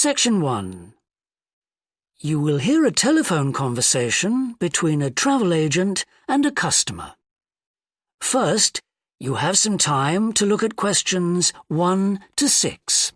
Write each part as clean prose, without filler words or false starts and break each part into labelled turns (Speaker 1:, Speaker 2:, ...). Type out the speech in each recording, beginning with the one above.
Speaker 1: Section 1. You will hear a telephone conversation between a travel agent and a customer. First, you have some time to look at questions 1 to 6.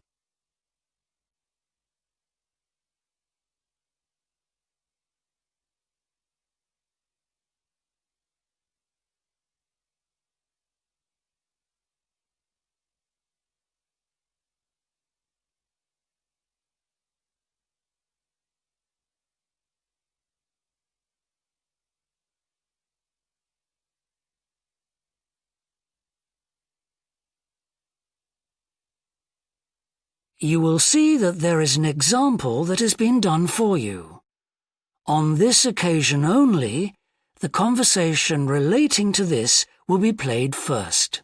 Speaker 1: You will see that there is an example that has been done for you. On this occasion only, the conversation relating to this will be played first.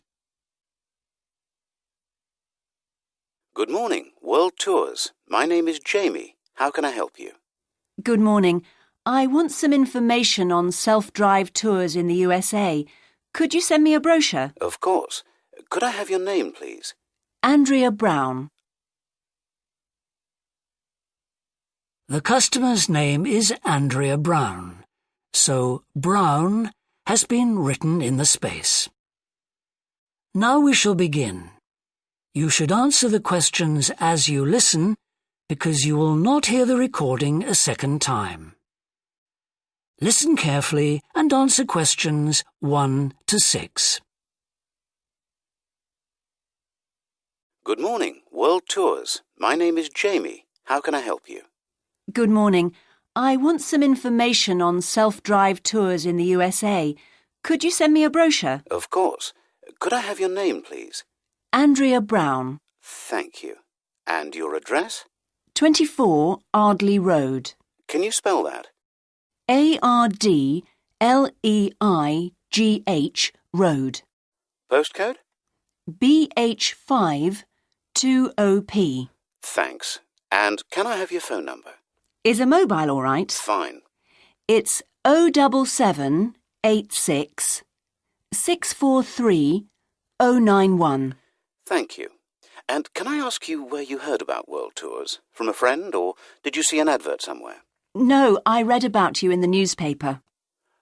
Speaker 2: Good morning, World Tours. My name is Jamie. How can I help you?
Speaker 3: Good morning. I want some information on self-drive tours in the USA. Could you send me a brochure?
Speaker 2: Of course. Could I have your name, please?
Speaker 3: Andrea Brown.
Speaker 1: The customer's name is Andrea Brown, so Brown has been written in the space. Now we shall begin. You should answer the questions as you listen, because you will not hear the recording a second time. Listen carefully and answer questions 1 to 6.
Speaker 2: Good morning, World Tours. My name is Jamie. How can I help you?
Speaker 3: Good morning. I want some information on self-drive tours in the USA. Could you send me a brochure?
Speaker 2: Of course. Could I have your name, please?
Speaker 3: Andrea Brown.
Speaker 2: Thank you. And your address?
Speaker 3: 24 Ardley Road.
Speaker 2: Can you spell that?
Speaker 3: Ardleigh Road.
Speaker 2: Postcode?
Speaker 3: BH5 2OP.
Speaker 2: Thanks. And can I have your phone number?
Speaker 3: Is a mobile all right?
Speaker 2: Fine.
Speaker 3: It's 07786 643 091.
Speaker 2: Thank you. And can I ask you where you heard about World Tours? From a friend, or did you see an advert somewhere?
Speaker 3: No, I read about you in the newspaper.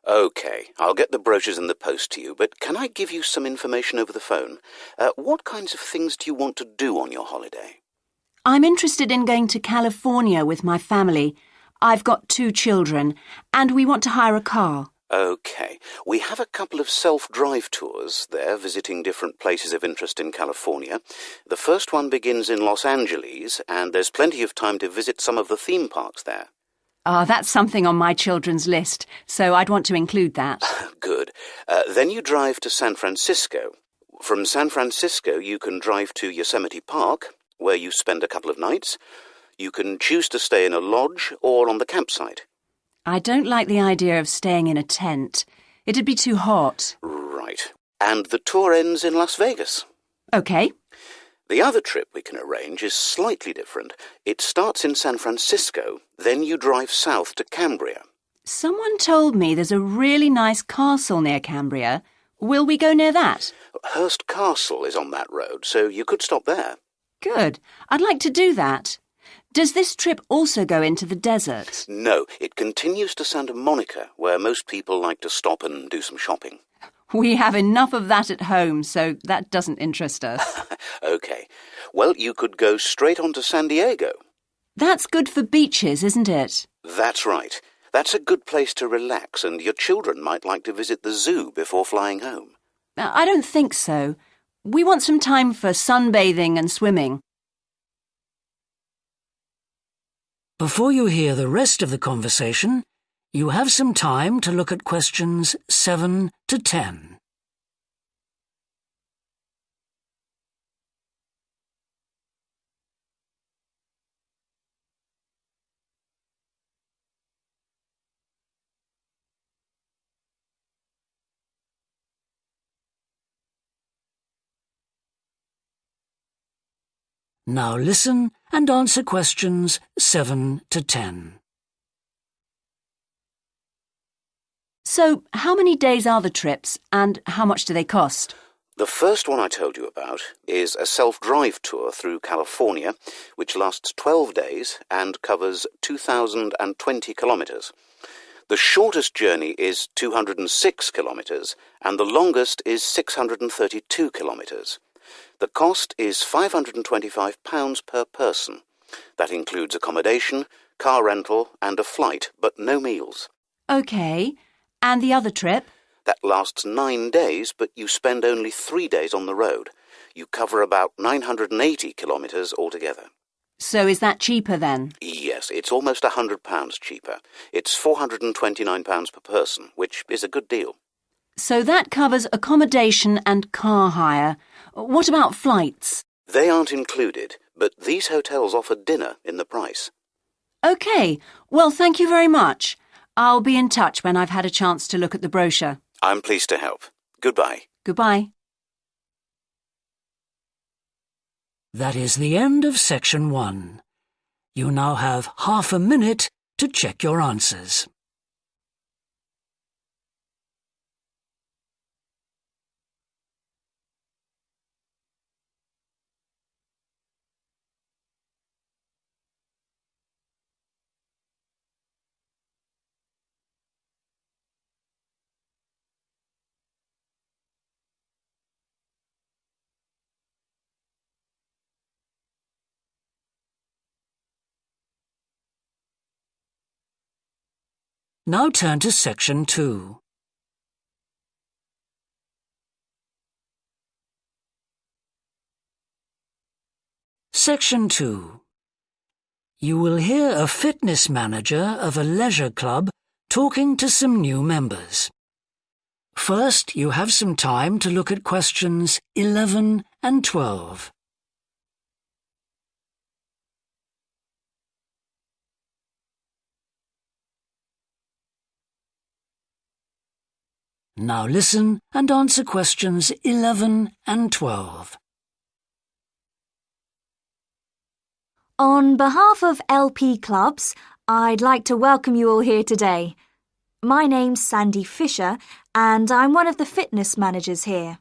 Speaker 2: OK, I'll get the brochures in the post to you, but can I give you some information over the phone? What kinds of things do you want to do on your holiday?
Speaker 3: I'm interested in going to California with my family. I've got 2 children, and we want to hire a car.
Speaker 2: OK, we have a couple of self-drive tours there visiting different places of interest in California. The first one begins in Los Angeles, and there's plenty of time to visit some of the theme parks there.
Speaker 3: That's something on my children's list, so I'd want to include that.
Speaker 2: Good. Then you drive to San Francisco. From San Francisco, you can drive to Yosemite Park, where you spend a couple of nights. You can choose to stay in a lodge or on the campsite.
Speaker 3: I don't like the idea of staying in a tent. It'd be too hot.
Speaker 2: Right. And the tour ends in Las Vegas.
Speaker 3: OK.
Speaker 2: The other trip we can arrange is slightly different. It starts in San Francisco, then you drive south to Cambria.
Speaker 3: Someone told me there's a really nice castle near Cambria. Will we go near that?
Speaker 2: Hearst Castle is on that road, so you could stop there.
Speaker 3: Good. I'd like to do that. Does this trip also go into the desert?
Speaker 2: No, it continues to Santa Monica, where most people like to stop and do some shopping.
Speaker 3: We have enough of that at home, so that doesn't interest us.
Speaker 2: OK. Well, you could go straight on to San Diego.
Speaker 3: That's good for beaches, isn't it?
Speaker 2: That's right. That's a good place to relax, and your children might like to visit the zoo before flying home.
Speaker 3: I don't think so. We want some time for sunbathing and swimming.
Speaker 1: Before you hear the rest of the conversation, you have some time to look at questions 7 to 10. Now listen and answer questions 7 to 10.
Speaker 3: So, how many days are the trips and how much do they cost?
Speaker 2: The first one I told you about is a self-drive tour through California, which lasts 12 days and covers 2,020 kilometres. The shortest journey is 206 kilometres, and the longest is 632 kilometres. The cost is £525 per person. That includes accommodation, car rental, and a flight, but no meals.
Speaker 3: OK. And the other trip?
Speaker 2: That lasts 9 days, but you spend only 3 days on the road. You cover about 980 kilometres altogether.
Speaker 3: So is that cheaper then?
Speaker 2: Yes, it's almost £100 cheaper. It's £429 per person, which is a good deal.
Speaker 3: So that covers accommodation and car hire. What about flights?
Speaker 2: They aren't included, but these hotels offer dinner in the price.
Speaker 3: OK. Well, thank you very much. I'll be in touch when I've had a chance to look at the brochure.
Speaker 2: I'm pleased to help. Goodbye.
Speaker 3: Goodbye.
Speaker 1: That is the end of section 1. You now have half a minute to check your answers. Now turn to section 2. Section 2. You will hear a fitness manager of a leisure club talking to some new members. First, you have some time to look at questions 11 and 12. Now listen and answer questions 11 and 12.
Speaker 4: On behalf of LP Clubs, I'd like to welcome you all here today. My name's Sandy Fisher, and I'm one of the fitness managers here.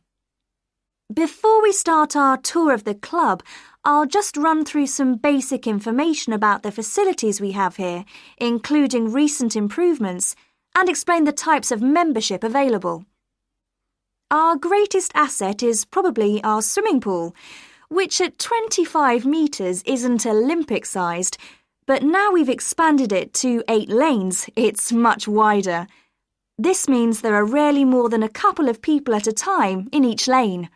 Speaker 4: Before we start our tour of the club, I'll just run through some basic information about the facilities we have here, including recent improvements, and explain the types of membership available. Our greatest asset is probably our swimming pool, which at 25 metres isn't Olympic-sized, but now we've expanded it to 8 lanes, it's much wider. This means there are rarely more than a couple of people at a time in each lane.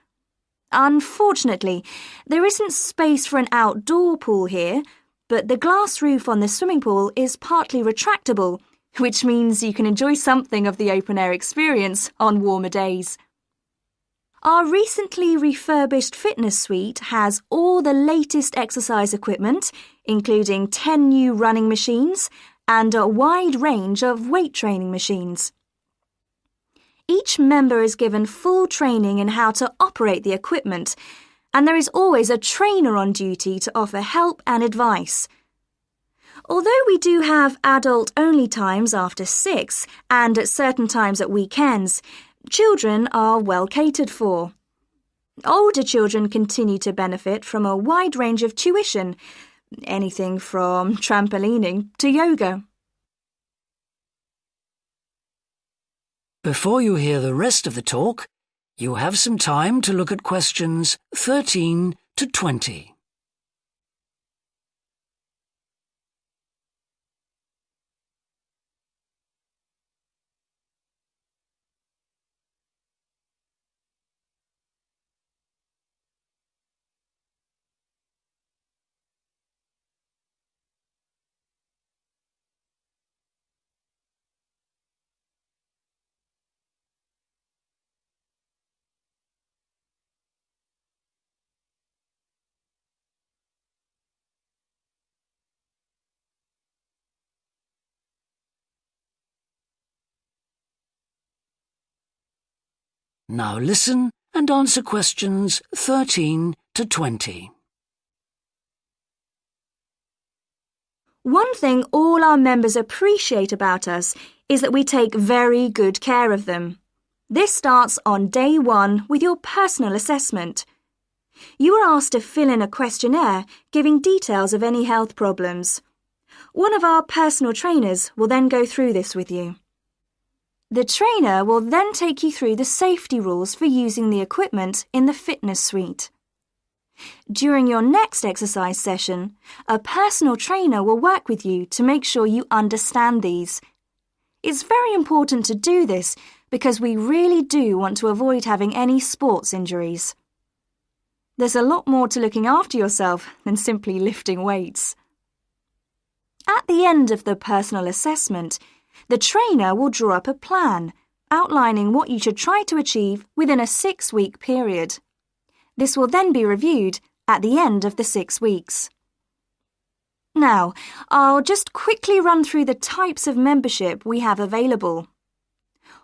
Speaker 4: Unfortunately, there isn't space for an outdoor pool here, but the glass roof on the swimming pool is partly retractable, which means you can enjoy something of the open-air experience on warmer days. Our recently refurbished fitness suite has all the latest exercise equipment, including 10 new running machines and a wide range of weight training machines. Each member is given full training in how to operate the equipment, and there is always a trainer on duty to offer help and advice. Although we do have adult-only times after 6 and at certain times at weekends, children are well catered for. Older children continue to benefit from a wide range of tuition, anything from trampolining to yoga.
Speaker 1: Before you hear the rest of the talk, you have some time to look at questions 13 to 20. Now listen and answer questions 13 to 20.
Speaker 4: One thing all our members appreciate about us is that we take very good care of them. This starts on day 1 with your personal assessment. You are asked to fill in a questionnaire giving details of any health problems. One of our personal trainers will then go through this with you. The trainer will then take you through the safety rules for using the equipment in the fitness suite. During your next exercise session, a personal trainer will work with you to make sure you understand these. It's very important to do this because we really do want to avoid having any sports injuries. There's a lot more to looking after yourself than simply lifting weights. At the end of the personal assessment, the trainer will draw up a plan outlining what you should try to achieve within a 6-week period. This will then be reviewed at the end of the 6 weeks. Now, I'll just quickly run through the types of membership we have available.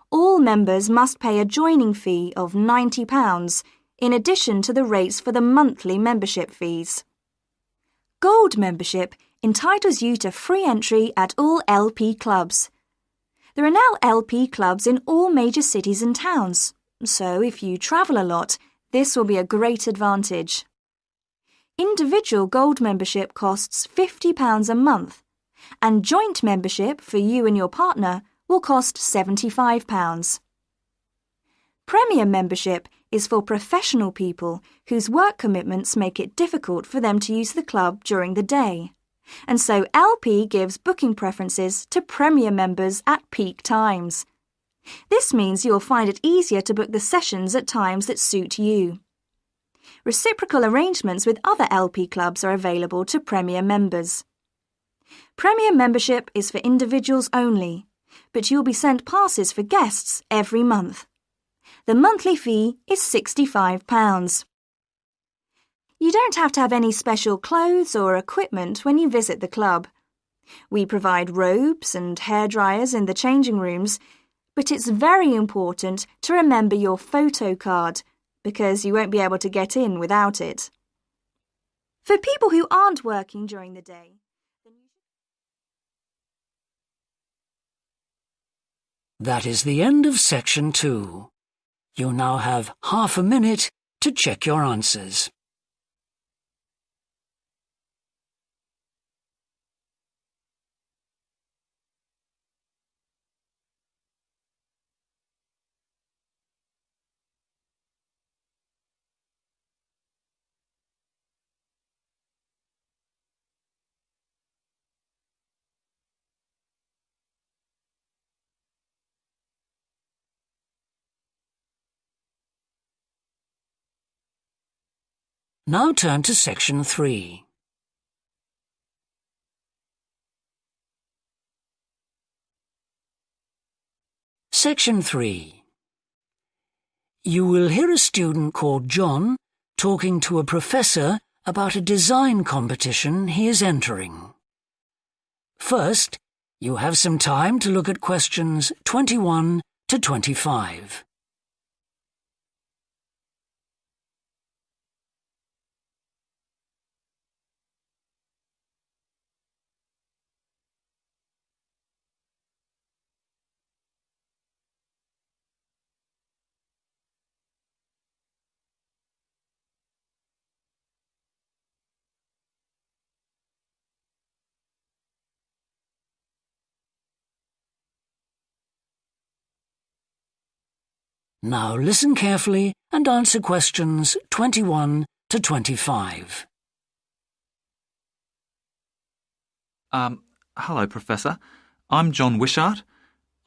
Speaker 4: All members must pay a joining fee of £90 in addition to the rates for the monthly membership fees. Gold membership entitles you to free entry at all LP clubs. There are now LP clubs in all major cities and towns, so if you travel a lot, this will be a great advantage. Individual gold membership costs £50 a month, and joint membership for you and your partner will cost £75. Premier membership is for professional people whose work commitments make it difficult for them to use the club during the day, and so LP gives booking preferences to Premier members at peak times. This means you'll find it easier to book the sessions at times that suit you. Reciprocal arrangements with other LP clubs are available to Premier members. Premier membership is for individuals only, but you'll be sent passes for guests every month. The monthly fee is £65. You don't have to have any special clothes or equipment when you visit the club. We provide robes and hairdryers in the changing rooms, but it's very important to remember your photo card because you won't be able to get in without it. For people who aren't working during the day,
Speaker 1: That is the end of section 2. You now have half a minute to check your answers. Now turn to section 3. Section 3. You will hear a student called John talking to a professor about a design competition he is entering. First, you have some time to look at questions 21 to 25. Now listen carefully and answer questions 21 to 25.
Speaker 5: Hello, Professor. I'm John Wishart.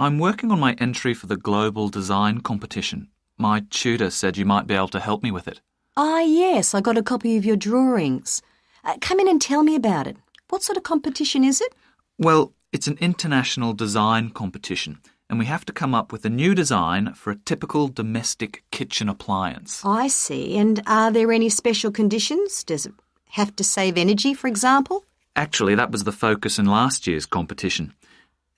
Speaker 5: I'm working on my entry for the Global Design Competition. My tutor said you might be able to help me with it.
Speaker 6: Ah, yes, I got a copy of your drawings. Come in and tell me about it. What sort of competition is it?
Speaker 5: Well, it's an international design competition, and we have to come up with a new design for a typical domestic kitchen appliance.
Speaker 6: I see. And are there any special conditions? Does it have to save energy, for example?
Speaker 5: Actually, that was the focus in last year's competition.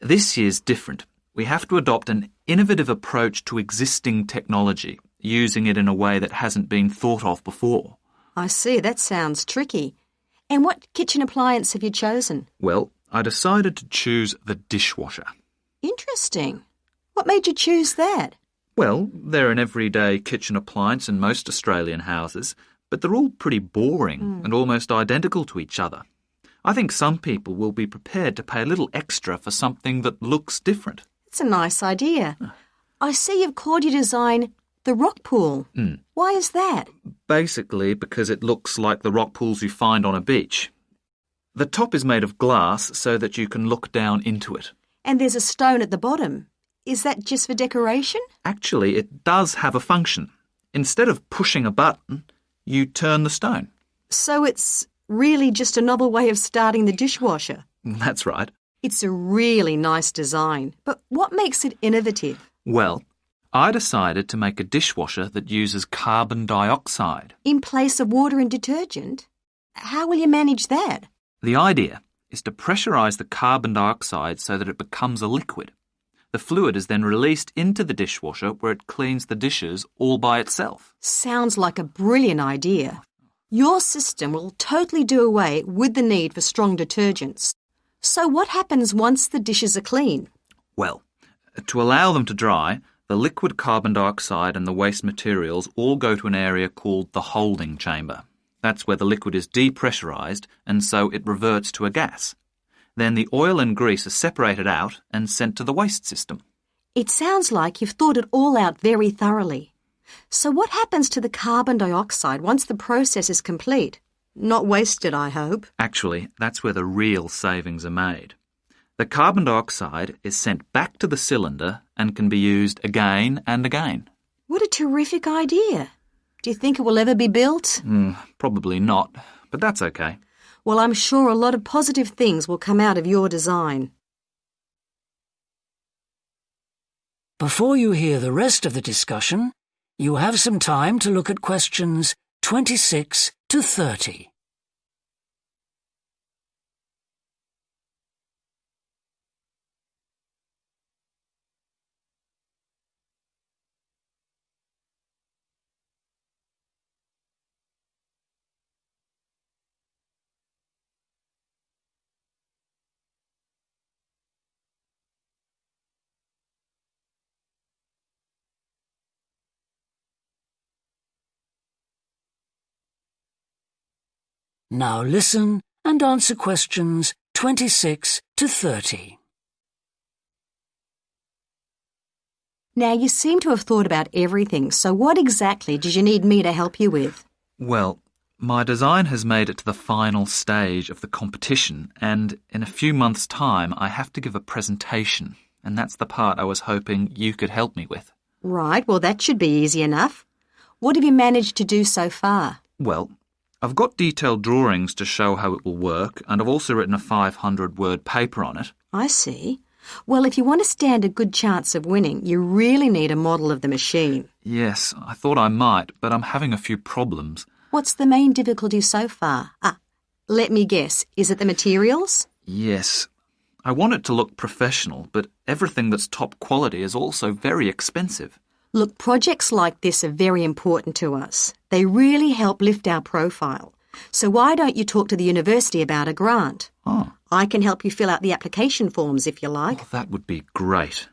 Speaker 5: This year's different. We have to adopt an innovative approach to existing technology, using it in a way that hasn't been thought of before.
Speaker 6: I see. That sounds tricky. And what kitchen appliance have you chosen?
Speaker 5: Well, I decided to choose the dishwasher.
Speaker 6: Interesting. What made you choose that?
Speaker 5: Well, they're an everyday kitchen appliance in most Australian houses, but they're all pretty boring and almost identical to each other. I think some people will be prepared to pay a little extra for something that looks different.
Speaker 6: It's a nice idea. I see you've called your design the rock pool. Why is that?
Speaker 5: Basically because it looks like the rock pools you find on a beach. The top is made of glass so that you can look down into it.
Speaker 6: And there's a stone at the bottom. Is that just for decoration?
Speaker 5: Actually, it does have a function. Instead of pushing a button, you turn the stone.
Speaker 6: So it's really just a novel way of starting the dishwasher.
Speaker 5: That's right.
Speaker 6: It's a really nice design. But what makes it innovative?
Speaker 5: Well, I decided to make a dishwasher that uses carbon dioxide.
Speaker 6: In place of water and detergent? How will you manage that?
Speaker 5: The idea is to pressurise the carbon dioxide so that it becomes a liquid. The fluid is then released into the dishwasher where it cleans the dishes all by itself.
Speaker 6: Sounds like a brilliant idea. Your system will totally do away with the need for strong detergents. So what happens once the dishes are clean?
Speaker 5: Well, to allow them to dry, the liquid carbon dioxide and the waste materials all go to an area called the holding chamber. That's where the liquid is depressurised and so it reverts to a gas. Then the oil and grease are separated out and sent to the waste system.
Speaker 6: It sounds like you've thought it all out very thoroughly. So what happens to the carbon dioxide once the process is complete? Not wasted, I hope.
Speaker 5: Actually, that's where the real savings are made. The carbon dioxide is sent back to the cylinder and can be used again and again.
Speaker 6: What a terrific idea. Do you think it will ever be built?
Speaker 5: Probably not, but that's okay.
Speaker 6: Well, I'm sure a lot of positive things will come out of your design.
Speaker 1: Before you hear the rest of the discussion, you have some time to look at questions 26 to 30. Now listen and answer questions 26 to 30.
Speaker 6: Now, you seem to have thought about everything, so what exactly did you need me to help you with?
Speaker 5: Well, my design has made it to the final stage of the competition, and in a few months' time I have to give a presentation, and that's the part I was hoping you could help me with.
Speaker 6: Right, well, that should be easy enough. What have you managed to do so far?
Speaker 5: Well, I've got detailed drawings to show how it will work, and I've also written a 500-word paper on it.
Speaker 6: I see. Well, if you want to stand a good chance of winning, you really need a model of the machine.
Speaker 5: Yes, I thought I might, but I'm having a few problems.
Speaker 6: What's the main difficulty so far? Let me guess. Is it the materials?
Speaker 5: Yes. I want it to look professional, but everything that's top quality is also very expensive.
Speaker 6: Look, projects like this are very important to us. They really help lift our profile. So why don't you talk to the university about a grant?
Speaker 5: Oh.
Speaker 6: I can help you fill out the application forms if you like.
Speaker 5: Oh, that would be great.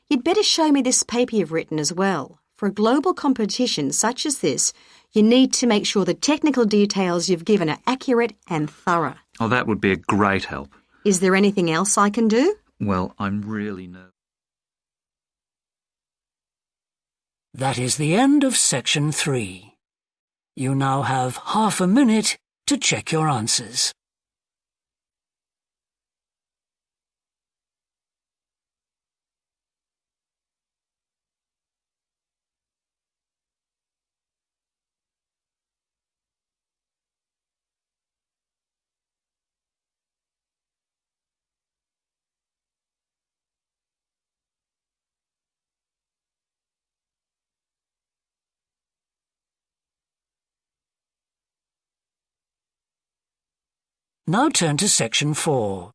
Speaker 6: You'd better show me this paper you've written as well. For a global competition such as this, you need to make sure the technical details you've given are accurate and thorough.
Speaker 5: Oh, that would be a great help.
Speaker 6: Is there anything else I can do?
Speaker 5: Well, I'm really nervous.
Speaker 1: That is the end of section 3. You now have half a minute to check your answers. Now turn to section 4.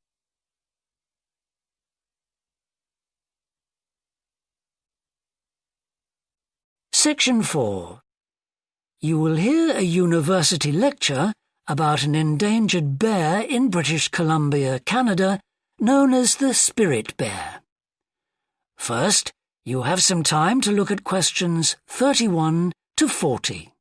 Speaker 1: Section 4. You will hear a university lecture about an endangered bear in British Columbia, Canada, known as the spirit bear. First, You have some time to look at questions 31 to 40.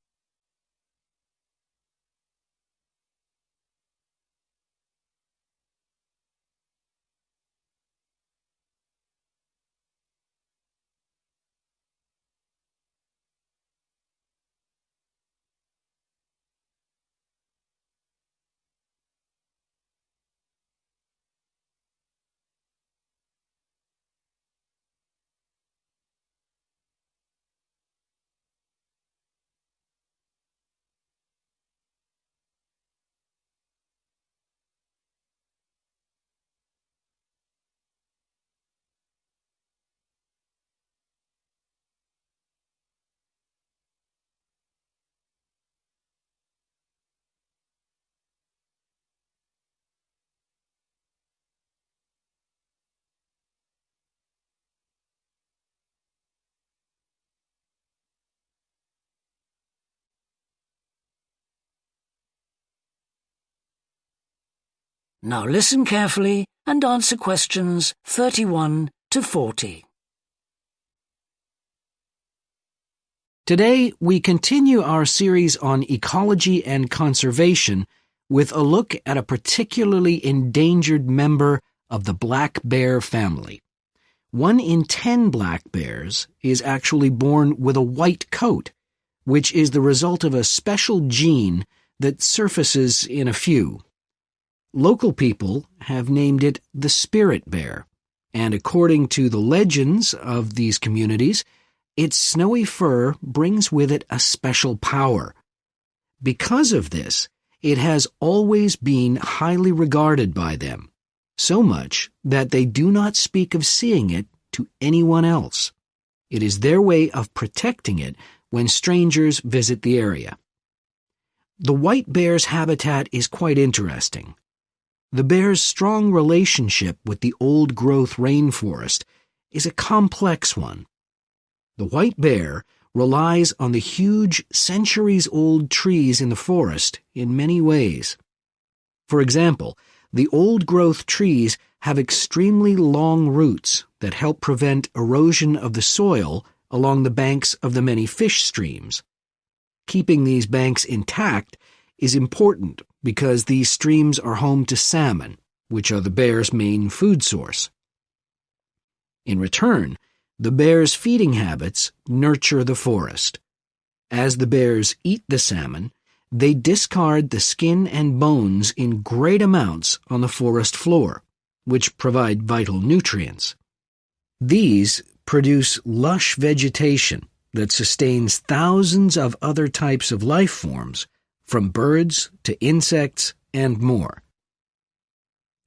Speaker 1: Now listen carefully and answer questions 31 to 40.
Speaker 7: Today, we continue our series on ecology and conservation with a look at a particularly endangered member of the black bear family. 1 in 10 black bears is actually born with a white coat, which is the result of a special gene that surfaces in a few. Local people have named it the spirit bear, and according to the legends of these communities, its snowy fur brings with it a special power. Because of this, it has always been highly regarded by them, so much that they do not speak of seeing it to anyone else. It is their way of protecting it when strangers visit the area. The white bear's habitat is quite interesting. The bear's strong relationship with the old-growth rainforest is a complex one. The white bear relies on the huge, centuries-old trees in the forest in many ways. For example, the old-growth trees have extremely long roots that help prevent erosion of the soil along the banks of the many fish streams. Keeping these banks intact is important because these streams are home to salmon, which are the bear's main food source. In return, the bear's feeding habits nurture the forest. As the bears eat the salmon, they discard the skin and bones in great amounts on the forest floor, which provide vital nutrients. These produce lush vegetation that sustains thousands of other types of life forms, from birds to insects and more.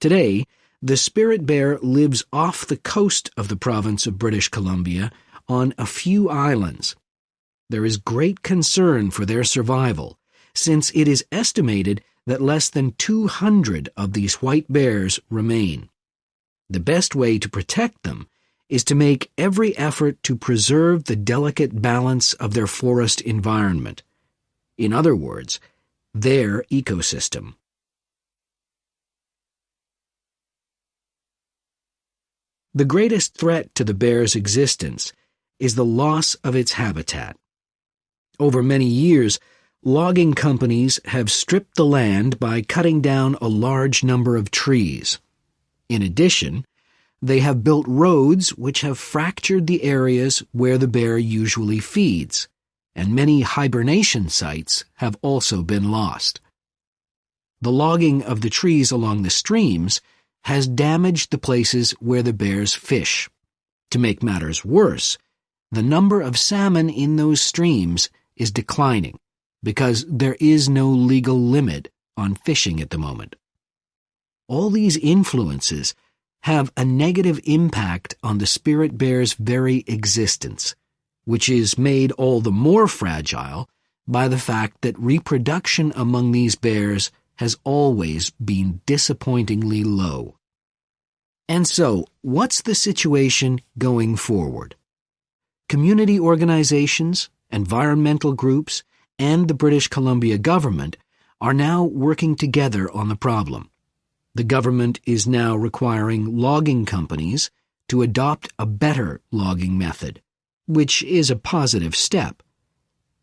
Speaker 7: Today, the spirit bear lives off the coast of the province of British Columbia on a few islands. There is great concern for their survival, since it is estimated that less than 200 of these white bears remain. The best way to protect them is to make every effort to preserve the delicate balance of their forest environment. In other words, their ecosystem. The greatest threat to the bear's existence is the loss of its habitat. Over many years, logging companies have stripped the land by cutting down a large number of trees. In addition, they have built roads which have fractured the areas where the bear usually feeds, and many hibernation sites have also been lost. The logging of the trees along the streams has damaged the places where the bears fish. To make matters worse, the number of salmon in those streams is declining because there is no legal limit on fishing at the moment. All these influences have a negative impact on the spirit bear's very existence, which is made all the more fragile by the fact that reproduction among these bears has always been disappointingly low. And so, what's the situation going forward? Community organizations, environmental groups, and the British Columbia government are now working together on the problem. The government is now requiring logging companies to adopt a better logging method, which is a positive step.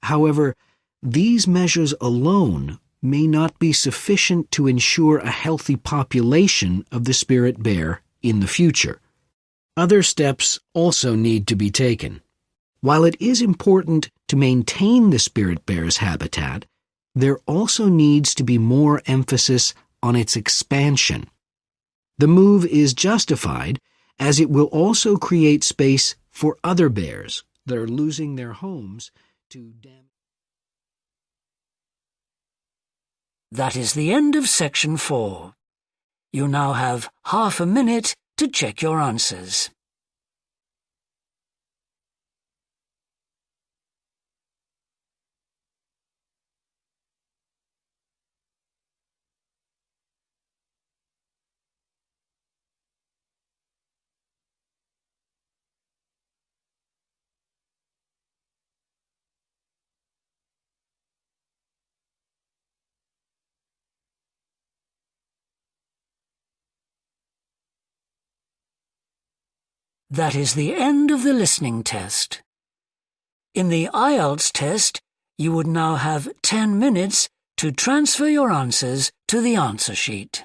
Speaker 7: However, these measures alone may not be sufficient to ensure a healthy population of the spirit bear in the future. Other steps also need to be taken. While it is important to maintain the spirit bear's habitat, there also needs to be more emphasis on its expansion. The move is justified as it will also create space for other bears that are losing their homes to damage.
Speaker 1: That is the end of section 4. You now have half a minute to check your answers. That is the end of the listening test. In the Ielts test, you would now have 10 minutes to transfer your answers to the answer sheet.